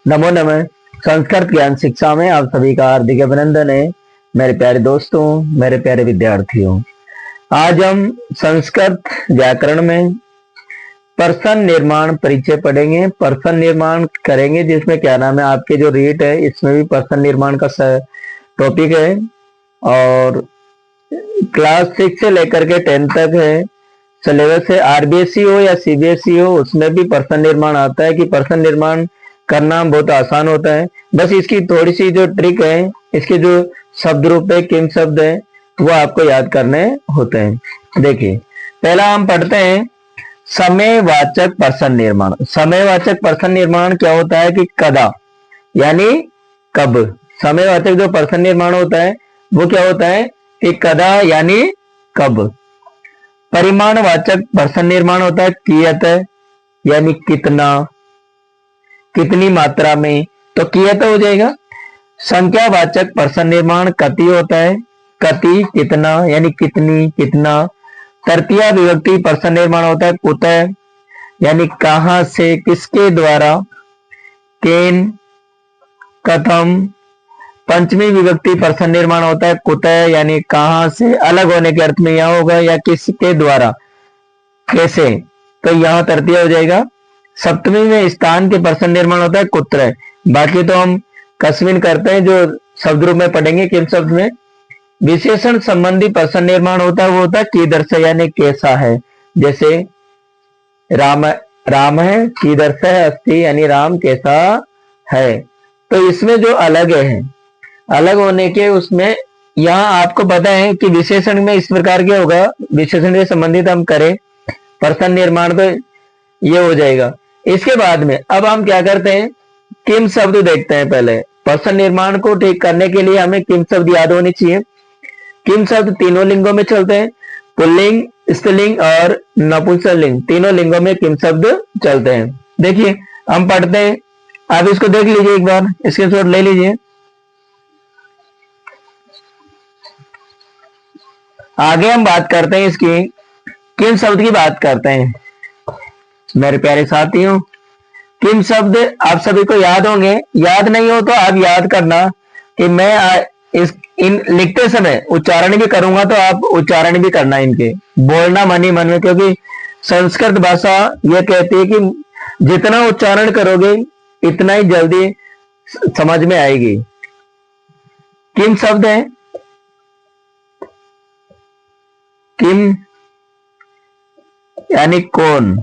नमो नमः। संस्कृत ज्ञान शिक्षा में आप सभी का हार्दिक अभिनंदन है। मेरे प्यारे दोस्तों, मेरे प्यारे विद्यार्थियों, आज हम संस्कृत व्याकरण में पर्सन निर्माण परिचय पढ़ेंगे। पर्सन निर्माण करेंगे जिसमें क्या नाम है, आपके जो रीट है इसमें भी पर्सन निर्माण का टॉपिक है और क्लास 6 से लेकर के 10 तक है। सिलेबस है, आरबीएसई हो या सीबीएसई हो उसमें भी पर्सन निर्माण आता है कि पर्सन निर्माण करना बहुत आसान होता है। बस इसकी थोड़ी सी जो ट्रिक है, इसके जो शब्द रूप है, किम शब्द है, वो आपको याद करने होते हैं। देखिए, पहला हम पढ़ते हैं समयवाचक पर्सन निर्माण। समयवाचक पर्सन निर्माण क्या होता है कि कदा यानी कब। समयवाचक जो पर्सन निर्माण होता है वो क्या होता है कि कदा यानी कब। परिमाणवाचक पर्सन निर्माण होता है कियत यानी कितना, कितनी मात्रा में, तो कियत हो जाएगा। संख्यावाचक पर्सन निर्माण कति होता है, कति कितना यानी कितनी, कितना। तृतीया विभक्ति पर्सन निर्माण होता है कुतः यानी कहां से, किसके द्वारा। केन, कथम। पंचमी विभक्ति पर्सन निर्माण होता है कुतः यानी कहां से, अलग होने के अर्थ में यह होगा, या किसके द्वारा, कैसे, तो यहां तृतीय हो जाएगा। सप्तमी में स्थान के पर्सन निर्माण होता है कुत्र। बाकी तो हम कस्मिन करते हैं, जो शब्द रूप में पढ़ेंगे किन शब्द में। विशेषण संबंधी पर्सन निर्माण होता है वो होता है कीदर्श यानी कैसा है। जैसे राम, राम है, कीदर्श है अस्ति यानी राम कैसा है। तो इसमें जो अलग है, अलग होने के उसमें यहाँ आपको पता है कि विशेषण में इस प्रकार के होगा, विशेषण से संबंधित हम करें पर्सन निर्माण तो ये हो जाएगा। इसके बाद में अब हम क्या करते हैं, किम शब्द देखते हैं। पहले पर्सन निर्माण को ठीक करने के लिए हमें किम शब्द याद होनी चाहिए। किम शब्द तीनों लिंगों में चलते हैं, पुल्लिंग, स्त्रीलिंग और नपुंसकलिंग, तीनों लिंगों में किम शब्द चलते हैं। देखिए हम पढ़ते हैं, आप इसको देख लीजिए, एक बार स्क्रीनशॉट ले लीजिए। आगे हम बात करते हैं इसकी, किम शब्द की बात करते हैं। मेरे प्यारे साथियों, किम शब्द आप सभी को याद होंगे, याद नहीं हो तो आप याद करना कि मैं इस इन लिखते समय उच्चारण भी करूंगा तो आप उच्चारण भी करना, इनके बोलना मन ही मन में, क्योंकि संस्कृत भाषा यह कहती है कि जितना उच्चारण करोगे इतना ही जल्दी समझ में आएगी। किम शब्द है, किम यानी कौन।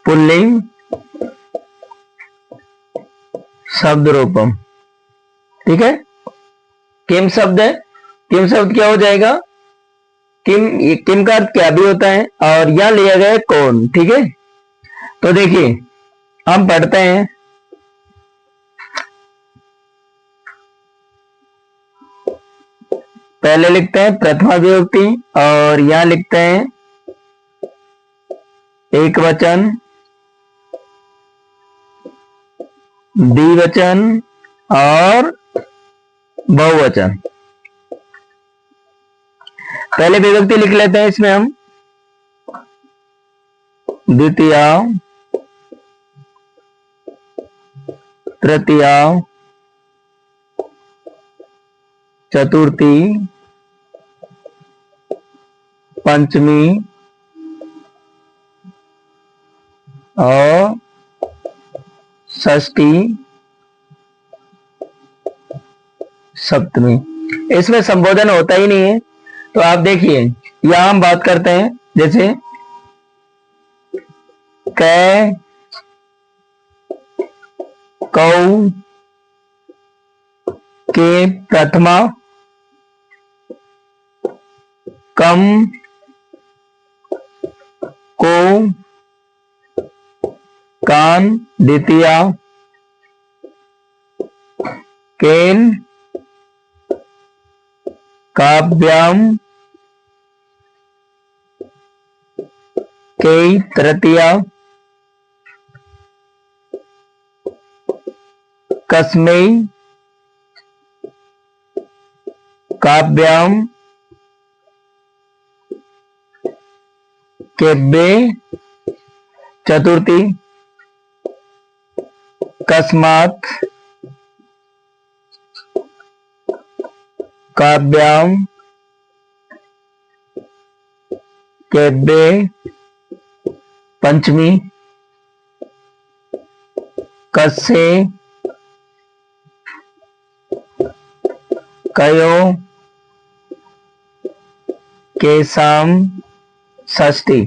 पुल्लिंग शब्द रूपम, ठीक है। किम शब्द है, किम शब्द क्या हो जाएगा, किम, किम का अर्थ क्या भी होता है और यह लिया गया है कौन, ठीक है। तो देखिए हम पढ़ते हैं, पहले लिखते हैं प्रथमा विभक्ति और यहां लिखते हैं एक वचन, द्विवचन और बहुवचन। पहले विभक्ति लिख लेते हैं इसमें हम, द्वितीया, तृतीया, चतुर्थी, पंचमी और षष्ठी, सप्तमी। इसमें संबोधन होता ही नहीं है। तो आप देखिए यहां हम बात करते हैं, जैसे कै, कौ, के प्रथमा, कम, को, कान द्वितीया, केन, काव्याम, के तृतीया, कस्मै, काव्याम, केब्बे चतुर्थी कस्मात् काव्याम केब्बे पंचमी कस्से कयो केसाम षष्ठी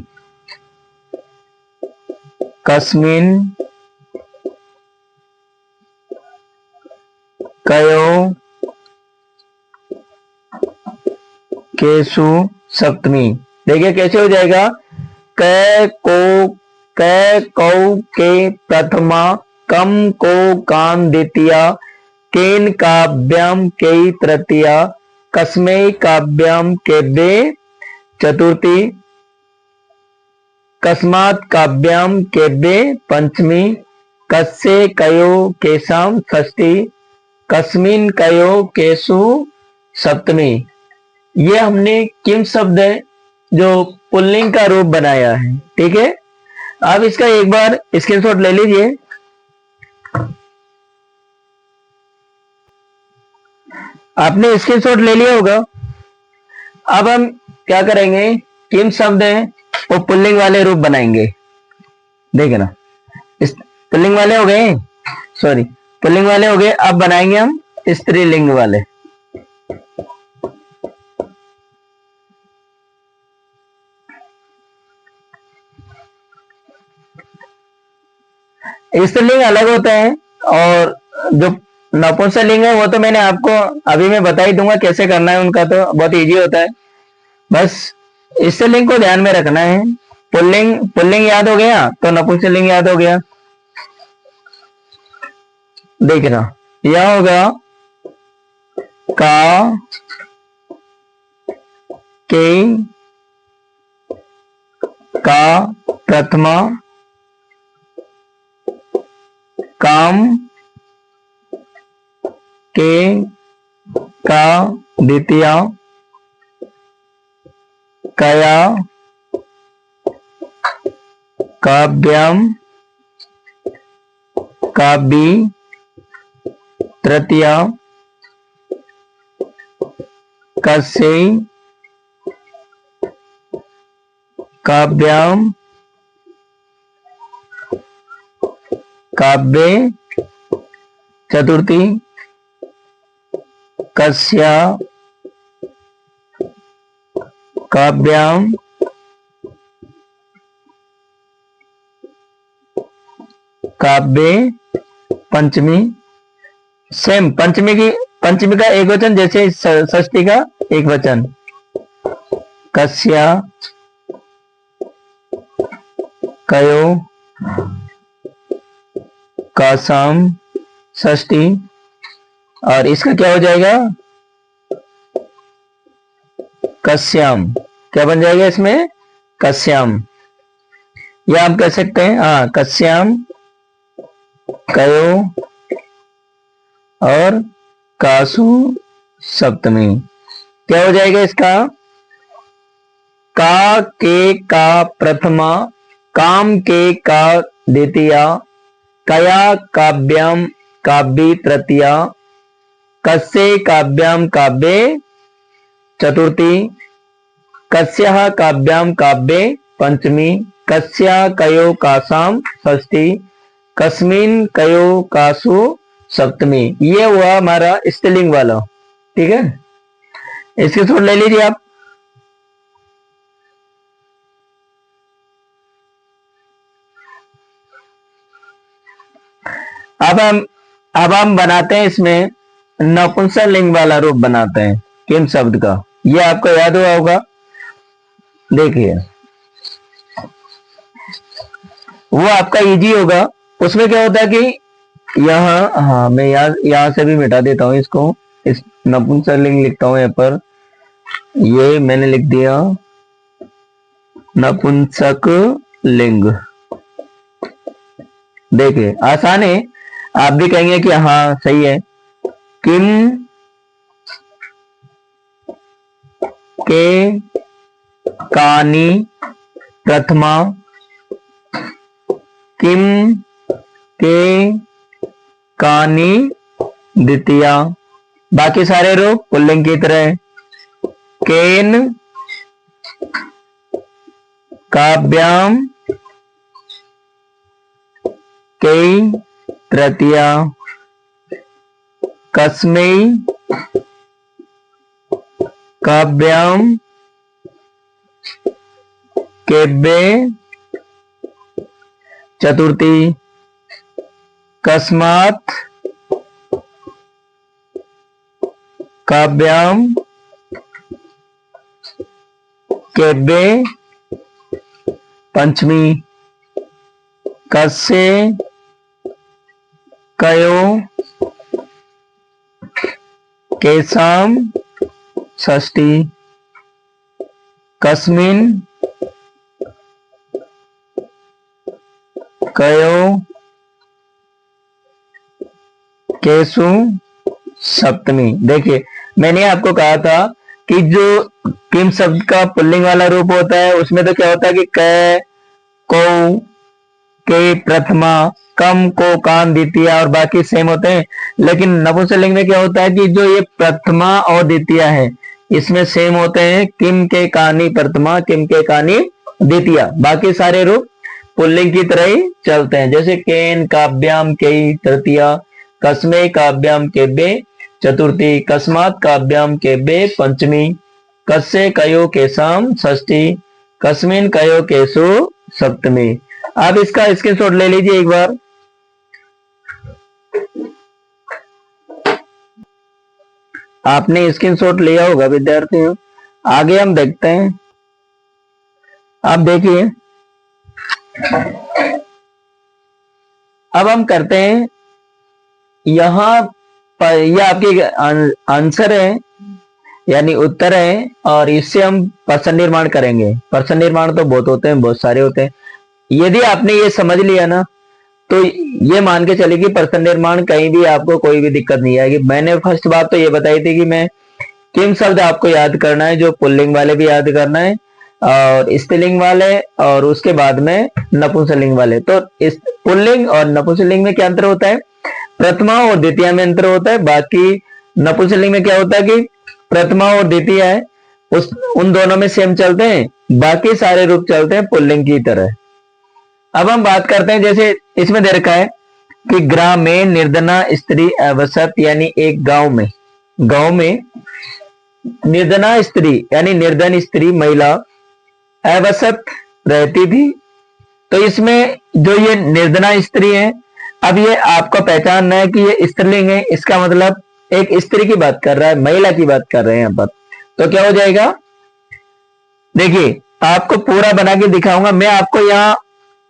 कस्मिन कयो केसु सप्तमी। देखिए कैसे हो जाएगा, कै को कै कौ के प्रथमा कम को कान द्वितीया केन काव्यम के तृतीया कस्मै काव्यम केब्बे चतुर्थी कस्मात् काव्यम केब्बे पंचमी कस्से कयो केसाम षष्ठी कस्मिन कयो केसु सप्तमी। ये हमने किम शब्द है जो पुल्लिंग का रूप बनाया है। ठीक है, आप इसका एक बार स्क्रीनशॉट ले लीजिए। आपने स्क्रीनशॉट ले लिया होगा। अब हम क्या करेंगे, किम शब्द है वो पुल्लिंग वाले रूप बनाएंगे। देखे ना, इस पुल्लिंग वाले हो गए, सॉरी पुल्लिंग वाले हो गए। अब बनाएंगे हम स्त्रीलिंग वाले। स्त्रीलिंग अलग होते हैं और जो नपुंसकलिंग है वो तो मैंने आपको अभी मैं बता ही दूंगा कैसे करना है उनका, तो बहुत इजी होता है। बस स्त्रीलिंग को ध्यान में रखना है। पुल्लिंग पुल्लिंग याद हो गया तो नपुंसकलिंग याद हो गया। देखना, यह होगा का के का प्रथमा काम के का द्वितीया कया काव्यम काव्यी तृतीया कस्य काव्यम काव्ये चतुर्थी कस्या काव्याम काव्ये पंचमी। सेम पंचमी का एक वचन जैसे षष्ठी का एक वचन, कस्या कयो कासाम षष्ठी। और इसका क्या हो जाएगा, कस्याम। क्या बन जाएगा इसमें, कस्याम। या आप कह सकते हैं हाँ कस्याम कयो और कासु सप्तमी। क्या हो जाएगा इसका, का के का प्रथमा काम के का द्वितीया कया काव्यम काव्यी तृतीया कस्य काव्यम काव्ये चतुर्थी कस्याः काव्यम काव्ये पंचमी कस्या कयो कासाम षष्ठी कस्मिन कयो कासु सप्तमी। ये हुआ हमारा स्त्रीलिंग वाला। ठीक है, इसके थोड़ा ले लीजिए आप। अब हम बनाते हैं इसमें नपुंसकलिंग वाला रूप बनाते हैं किम शब्द का। ये आपको याद हुआ होगा। देखिए वो आपका इजी होगा। उसमें क्या होता है कि यहाँ, हाँ मैं यहाँ से भी मिटा देता हूँ इसको। इस नपुंसकलिंग लिखता हूँ यहाँ पर, ये मैंने लिख दिया नपुंसकलिंग। देखिए आसान है, आप भी कहेंगे कि हाँ सही है। किम के कानी प्रथमा, किम के कानी द्वितीया। बाकी सारे रूप पुल्लिंग की तरह। केन काव्याम कई तृतीया। कस्मै काव्याम केब्बे चतुर्थी। कस्मात् काव्याम केब्बे पंचमी। कस्य कयो केसाम षष्ठी। कस्मिन कयो केसु सप्तमी। देखिए मैंने आपको कहा था कि जो किम शब्द का पुल्लिंग वाला रूप होता है उसमें तो क्या होता है कि क, को, के प्रथमा, कम को कान द्वितीया और बाकी सेम होते हैं। लेकिन नपुंसकलिंग में क्या होता है कि जो ये प्रथमा और द्वितीया है इसमें सेम होते हैं। किम के कानी प्रथमा, किम के कानी द्वितीया। बाकी सारे रूप पुल्लिंग की तरह ही चलते हैं। जैसे केन काव्याम कई तृतीया, कस्मे काव्याम केब्बे चतुर्थी, कस्मात् काव्याम केब्बे पंचमी, कस्य कयो केसाम षष्ठी, कस्मिन कयो केसु सप्तमी। आप इसका स्क्रीनशॉट ले लीजिए एक बार। आपने स्क्रीनशॉट लिया होगा विद्यार्थियों। आगे हम देखते हैं। आप देखिए अब हम करते हैं यहां पर, यह आपके आंसर है यानी उत्तर है और इससे हम प्रश्न निर्माण करेंगे। प्रश्न निर्माण तो बहुत होते हैं, बहुत सारे होते हैं। यदि आपने ये समझ लिया ना तो ये मान के चलिए कि प्रश्न निर्माण कहीं भी आपको कोई भी दिक्कत नहीं आएगी। मैंने फर्स्ट बात तो ये बताई थी कि मैं किम शब्द आपको याद करना है, जो पुल्लिंग वाले भी याद करना है और स्त्रीलिंग वाले और उसके बाद में नपुंसकलिंग वाले। तो इस पुल्लिंग और नपुंसकलिंग में क्या अंतर होता है? प्रथमा और द्वितीय में अंतर होता है। बाकी नपुंसकलिंग में क्या होता है कि प्रथमा और द्वितीय है उन दोनों में सेम चलते हैं, बाकी सारे रूप चलते हैं पुल्लिंग की तरह। अब हम बात करते हैं, जैसे इसमें दे रखा है कि ग्राम में निर्धना स्त्री अवसत, यानी एक गांव में निर्धना स्त्री यानी निर्धन स्त्री महिला अवसत रहती थी। तो इसमें जो ये निर्धना स्त्री है, अब ये आपको पहचानना है कि ये स्त्रीलिंग है। इसका मतलब एक स्त्री की बात कर रहा है, महिला की बात कर रहे हैं यहाँ पर। तो क्या हो जाएगा, देखिए आपको पूरा बना के दिखाऊंगा मैं। आपको यहाँ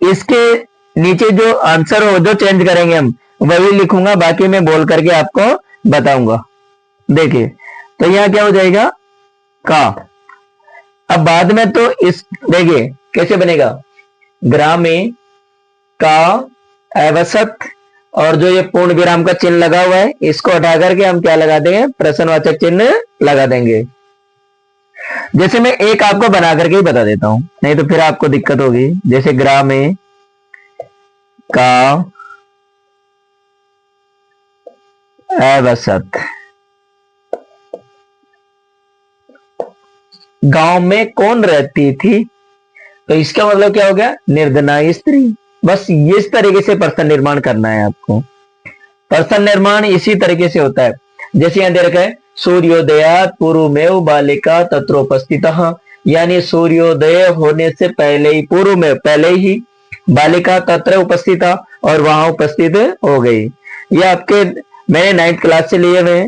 इसके नीचे जो आंसर हो जो चेंज करेंगे हम वही लिखूंगा, बाकी मैं बोल करके आपको बताऊंगा। देखिए तो यहाँ क्या हो जाएगा का। अब बाद में तो इस देखिए कैसे बनेगा, ग्रामे का अवसत और जो ये पूर्ण विराम का चिन्ह लगा हुआ है इसको हटा करके हम क्या लगा देंगे, प्रश्नवाचक चिन्ह लगा देंगे। जैसे मैं एक आपको बना करके ही बता देता हूं, नहीं तो फिर आपको दिक्कत होगी। जैसे ग्रामे का अवसत, गांव में कौन रहती थी, तो इसका मतलब क्या हो गया, निर्धना स्त्री। बस इस तरीके से प्रश्न निर्माण करना है आपको। प्रश्न निर्माण इसी तरीके से होता है। जैसे यहां दे रखा है सूर्योदयात पूर्वमेव बालिका तत्रोपस्थितः, यानी सूर्योदय होने से पहले ही, पूर्व में पहले ही बालिका तत्र उपस्थित और वहां उपस्थित हो गई। ये आपके मैंने 9th क्लास से लिए हुए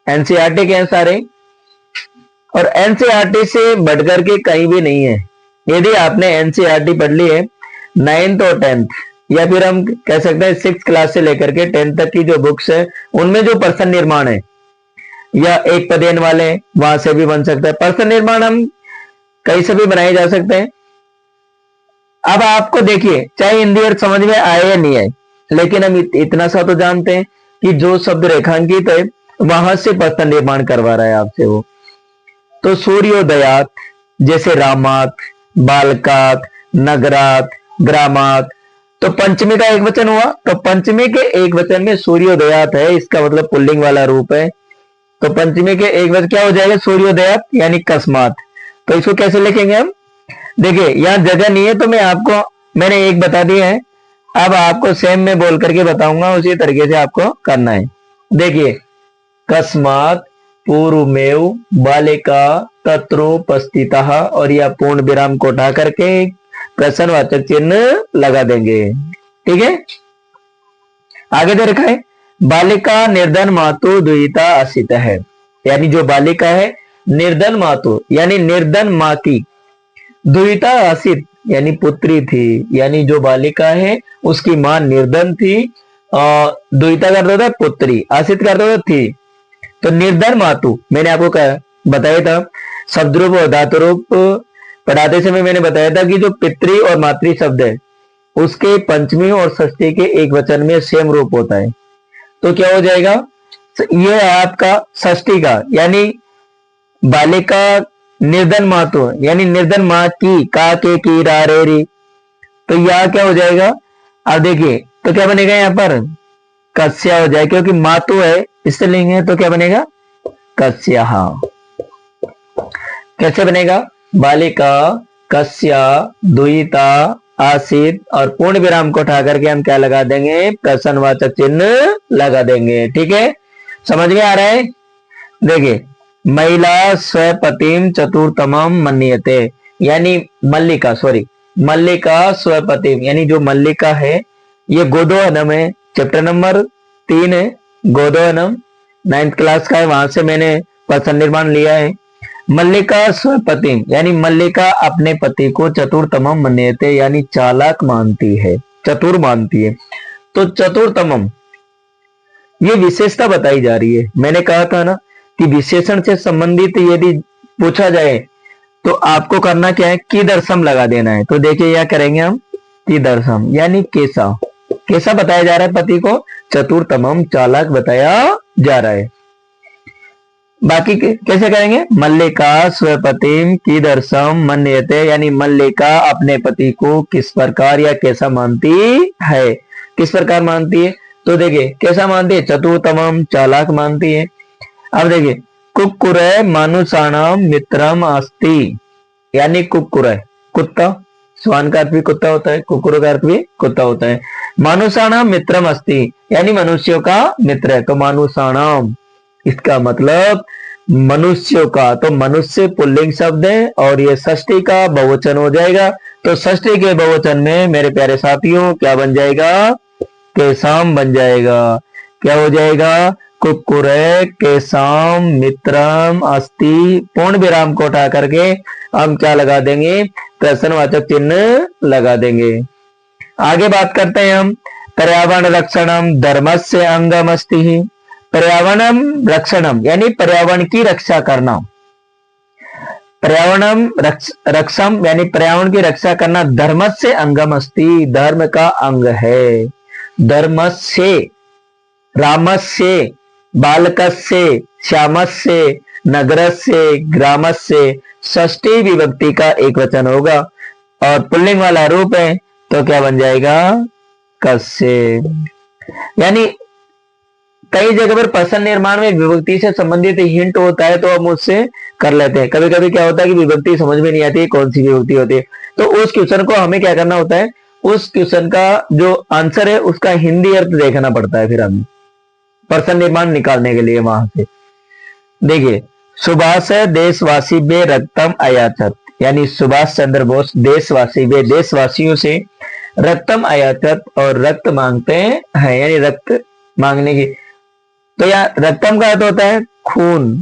एनसीईआरटी के सारे, और एनसीईआरटी से बढ़कर के कहीं भी नहीं है। यदि आपने एनसीईआरटी पढ़ ली है 9th और 10th, या फिर हम कह सकते हैं 6th क्लास से लेकर के 10th तक की जो बुक्स है उनमें जो प्रश्न निर्माण है या एक पदेन वाले वहां से भी बन सकता है। प्रश्न निर्माण हम कहीं से भी बनाए जा सकते हैं। अब आपको देखिए चाहे हिंदी और समझ में आए या नहीं आए, लेकिन हम इतना सा तो जानते हैं कि जो शब्द रेखांकित है वहां से प्रश्न निर्माण करवा रहा है आपसे वो। तो सूर्योदयात, जैसे रामात, बालकात, नगरात, ग्रामात। तो पंचमी का एक वचन हुआ, तो पंचमी के एक वचन में सूर्योदयात है, इसका मतलब पुल्लिंग वाला रूप है। तो पंचमी के एक वचन क्या हो जाएगा, सूर्योदयात यानी कस्मात। तो इसको कैसे लिखेंगे हम, देखिए यहां जगह नहीं है तो मैंने एक बता दिया है, अब आपको सेम में बोल करके बताऊंगा, उसी तरीके से आपको करना है। देखिए कस्मात पूर्वमेव बालिका तत्रोपस्थितः, और यह पूर्ण विराम को उठा करके प्रश्नवाचक चिन्ह लगा देंगे। ठीक है, आगे दे रखा है बालिका निर्धन मातु दुहिता असित है, यानी जो बालिका है निर्धन मातु यानी निर्धन माँ की, दुहिता असित यानी पुत्री थी, यानी जो बालिका है उसकी मां निर्धन थी, दुहिता करता था पुत्री, असित करता था थी। तो निर्धन मातु मैंने आपको बताया था, शब्द रूप और धातु रूप पढ़ाते समय मैंने बताया था कि जो पितृ और मातृ शब्द है उसके पंचमी और षष्ठी के एक वचन में सेम रूप होता है। तो क्या हो जाएगा, ये है आपका षष्ठी का, यानी बालिका निर्धन मातु यानी निर्धन माँ की, का के की रा रे री, तो यह क्या हो जाएगा, अब देखिए तो क्या बनेगा यहाँ पर कस्या हो जाए, क्योंकि मातु है इससे लेंगे तो क्या बनेगा कस्या। कैसे बनेगा, बालिका कस्या दुहिता आसित, और पूर्ण विराम को उठा करके हम क्या लगा देंगे, प्रश्नवाचक चिन्ह लगा देंगे। ठीक है, समझ में आ रहा है। देखिए महिला स्वपतिम चतुर्थमम मन्यते, यानी मल्लिका स्वपतिम, यानी जो मल्लिका है ये गोदोहनम है, चैप्टर नंबर 3 है गोदोहनम, 9th क्लास का है, वहां से मैंने प्रश्न निर्माण लिया है। मल्लिका स्वपतिम यानी मल्लिका अपने पति को चतुर्थमम मन्यते यानी चालाक मानती है, चतुर मानती है। तो चतुर्थमम ये विशेषता बताई जा रही है। मैंने कहा था ना कि विशेषण से संबंधित यदि पूछा जाए तो आपको करना क्या है, कीदर्शम लगा देना है। तो देखिए यह करेंगे हम कीदर्शम यानी कैसा बताया जा रहा है, पति को चतुर्थमम चालाक बताया जा रहा है। बाकी कैसे करेंगे, मल्लिका स्वपतिम कीदर्शम मन्यते, यानी मल्लिका अपने पति को किस प्रकार या कैसा मानती है, किस प्रकार मानती है। तो देखिए कैसा मानती है, चतुर्थमम चालाक मानती है। अब देखिए कुक्कुरे मानुषाणाम मित्रम अस्ति, यानी कुक्कुरे कुत्ता, स्वान का अर्थ भी कुत्ता होता है, कुक्कुर का अर्थ भी कुत्ता होता है। मानुषाणाम मित्रम अस्ति यानी मनुष्यों का मित्र है, तो मानुषाणाम इसका मतलब मनुष्यों का, तो मनुष्य पुल्लिंग शब्द है और ये षष्ठी का बहुवचन हो जाएगा। तो षष्ठी के बहुवचन में मेरे प्यारे साथियों क्या बन जाएगा, केसाम बन जाएगा। क्या हो जाएगा, कुक्कुरे केसाम मित्रम अस्ति, पूर्ण विराम को उठा करके हम क्या लगा देंगे, प्रश्नवाचक चिन्ह लगा देंगे। आगे बात करते हैं हम, पर्यावरण रक्षणम धर्मस्य अंगम अस्ति। पर्यावरण रक्षणम यानी पर्यावरण की रक्षा करना, पर्यावरण रक्षम यानी पर्यावरण की रक्षा करना, धर्मस्य अंगम अस्ति धर्म का अंग है। धर्मस्य, रामस्य, बालकस्य, श्यामस्य, नगरस्य, ग्रामस्य, षष्ठी विभक्ति का एक वचन होगा और पुल्लिंग वाला रूप है तो क्या बन जाएगा, कस्य। यानी कई जगह पर प्रश्न निर्माण में विभक्ति से संबंधित हिंट होता है तो हम उससे कर लेते हैं। कभी कभी क्या होता है कि विभक्ति समझ में नहीं आती है, कौन सी विभक्ति होती है, तो उस क्वेश्चन को हमें क्या करना होता है, उस क्वेश्चन का जो आंसर है उसका हिंदी अर्थ देखना पड़ता है फिर हमें प्रश्न निर्माण निकालने के लिए वहां से। देखिए सुभाष देशवासी बे रक्तम अयाचत, यानी सुभाष चंद्र बोस देशवासी बे देशवासियों से रक्तम अयाचत और रक्त मांगते हैं, यानी रक्त मांगने की। तो यहाँ रक्तम का अर्थ होता है खून,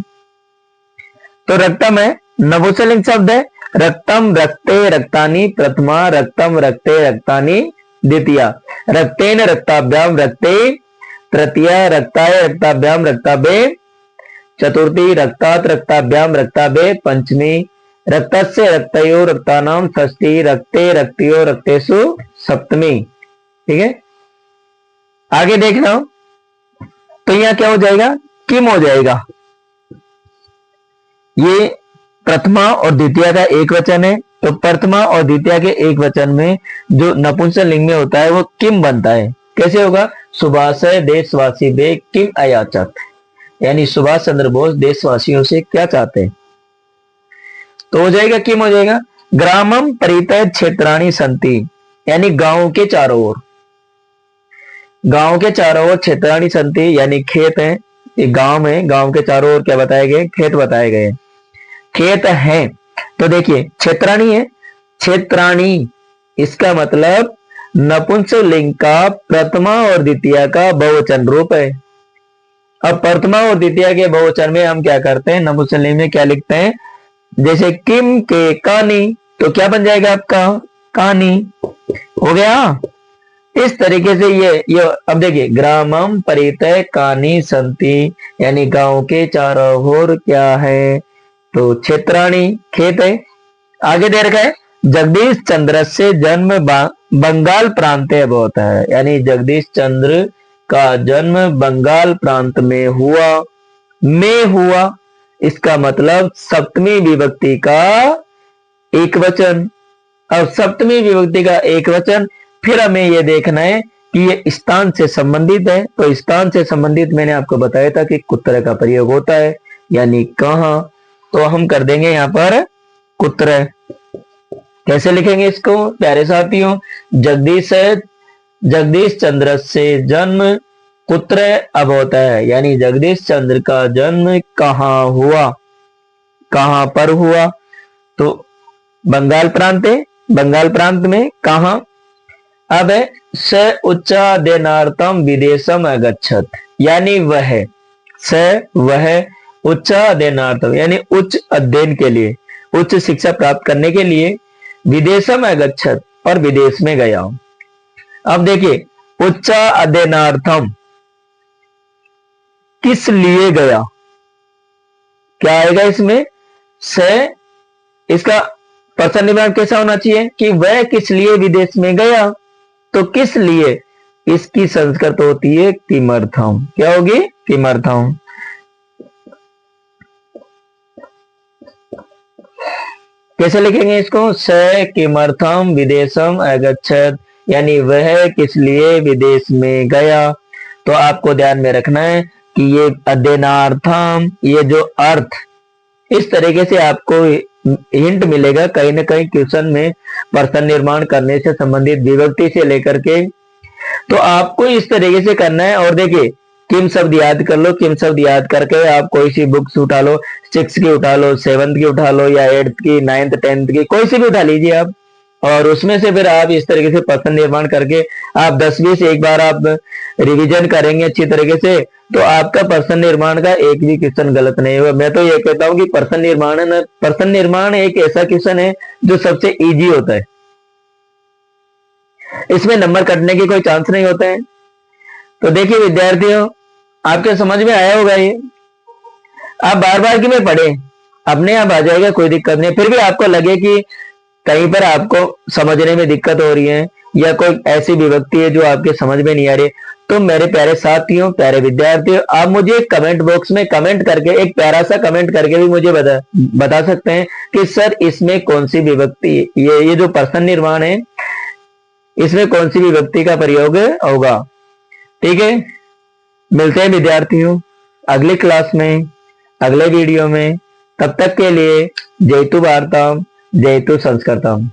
तो रक्तम है नपुंसकलिंग शब्द है, रक्तम रक्ते रक्तानि प्रथमा, रक्तम रक्ते रक्तानि द्वितीया, रक्तेन रक्ताभ्याम रक्ते तृतीया, रक्ताय रक्ताभ्याम रक्ताभे चतुर्थी, रक्तात रक्ताभ्याम रक्ताभे पंचमी, रक्तस्य रक्तयो रक्तानाम षष्ठी, रक्ते रक्तियो रक्तेषु सप्तमी। ठीक है, आगे देखना तो यहां क्या हो जाएगा, किम हो जाएगा। ये प्रथमा और द्वितीय का एक वचन है, तो प्रथमा और द्वितीय के एक वचन में जो नपुंसकलिंग में होता है वो किम बनता है। कैसे होगा? सुभाषय देशवासी बे किम अयाचत, यानी सुभाष चंद्र बोस देशवासियों से क्या चाहते हैं, तो हो जाएगा किम हो जाएगा। ग्रामम परितः क्षेत्राणी संति, यानी गांव के चारों ओर, गांव के चारों ओर क्षेत्राणी संति यानी खेत है, एक गांव में, गांव के चारों ओर क्या बताए गए? खेत बताए गए, खेत है। तो देखिए क्षेत्राणी है, क्षेत्राणी इसका मतलब नपुंसकलिंग का प्रथमा और द्वितीय का बहुवचन रूप है। अब प्रथमा और द्वितीय के बहुवचन में हम क्या करते हैं? नपुंसकलिंग में क्या लिखते हैं? जैसे किम के कानी, तो क्या बन जाएगा आपका? कानी हो गया। इस तरीके से ये अब देखिए, ग्रामम परितः कानी संति, यानी गांव के चारों ओर क्या है? तो क्षेत्राणी खेत है। आगे दे रखा है जगदीश चंद्र से जन्म बंगाल प्रांत होता है, यानी जगदीश चंद्र का जन्म बंगाल प्रांत में हुआ। इसका मतलब सप्तमी विभक्ति का एक वचन। अब सप्तमी विभक्ति का एक वचन, फिर हमें यह देखना है कि ये स्थान से संबंधित है। तो स्थान से संबंधित मैंने आपको बताया था कि कुत्र का प्रयोग होता है, यानी कहां। तो हम कर देंगे यहां पर कुत्र। कैसे लिखेंगे इसको प्यारे साथियों? जगदीश चंद्र से जन्म कुत्र अब होता है, यानी जगदीश चंद्र का जन्म कहां हुआ, कहां पर हुआ? तो बंगाल प्रांत है, बंगाल प्रांत में कहां? अब है स उच्चाध्ययनार्थम विदेशम अगच्छत, यानी वह उच्चाध्ययनार्थम यानी उच्च अध्ययन के लिए, उच्च शिक्षा प्राप्त करने के लिए विदेशम अगच्छत, और विदेश में गया। अब देखिए उच्चाध्ययनार्थम किस लिए गया, क्या आएगा इसमें? से इसका प्रश्न निर्माण कैसा होना चाहिए कि वह किस लिए विदेश में गया। तो किस लिए, इसकी संस्कृत होती है किमर्थम। क्या होगी? किमर्थम। कैसे लिखेंगे इसको? स किमर्थम विदेशम अगच्छत, यानी वह किस लिए विदेश में गया। तो आपको ध्यान में रखना है कि ये अध्ययनार्थम, ये जो अर्थ, इस तरीके से आपको हिंट मिलेगा कहीं ना कहीं क्वेश्चन में प्रश्न निर्माण करने से संबंधित विभक्ति से लेकर के। तो आपको इस तरीके से करना है। और देखिए किम शब्द याद कर लो, किम शब्द याद करके आप कोई सी बुक्स उठा लो, 6 की उठा लो, 7th की उठा लो, या 8th की, 9th 10th की, कोई सी भी उठा लीजिए आप, और उसमें से फिर आप इस तरीके से प्रश्न निर्माण करके आप 10-20 से एक बार आप रिवीजन करेंगे अच्छी तरीके से, तो आपका प्रश्न निर्माण का एक भी क्वेश्चन गलत नहीं होगा। मैं तो ये कहता हूं कि प्रश्न निर्माण एक ऐसा क्वेश्चन है जो सबसे इजी होता है, इसमें नंबर कटने के कोई चांस नहीं होते हैं। तो देखिए विद्यार्थियों, आपके समझ में आया होगा ये। आप बार बार की में पढ़े, अपने आप आ जाएगा, कोई दिक्कत नहीं। फिर भी आपको लगे कि कहीं पर आपको समझने में दिक्कत हो रही है, या कोई ऐसी विभक्ति है जो आपके समझ में नहीं आ रही, तो मेरे प्यारे साथियों, प्यारे विद्यार्थियों, आप मुझे कमेंट बॉक्स में कमेंट करके, एक प्यारा सा कमेंट करके भी मुझे बता सकते हैं कि सर इसमें कौन सी विभक्ति, ये जो प्रश्न निर्माण है इसमें कौन सी विभक्ति का प्रयोग होगा। ठीक है, मिलते हैं विद्यार्थियों अगली क्लास में, अगले वीडियो में। तब तक के लिए जयतु भारतम, जयतु संस्कृतम।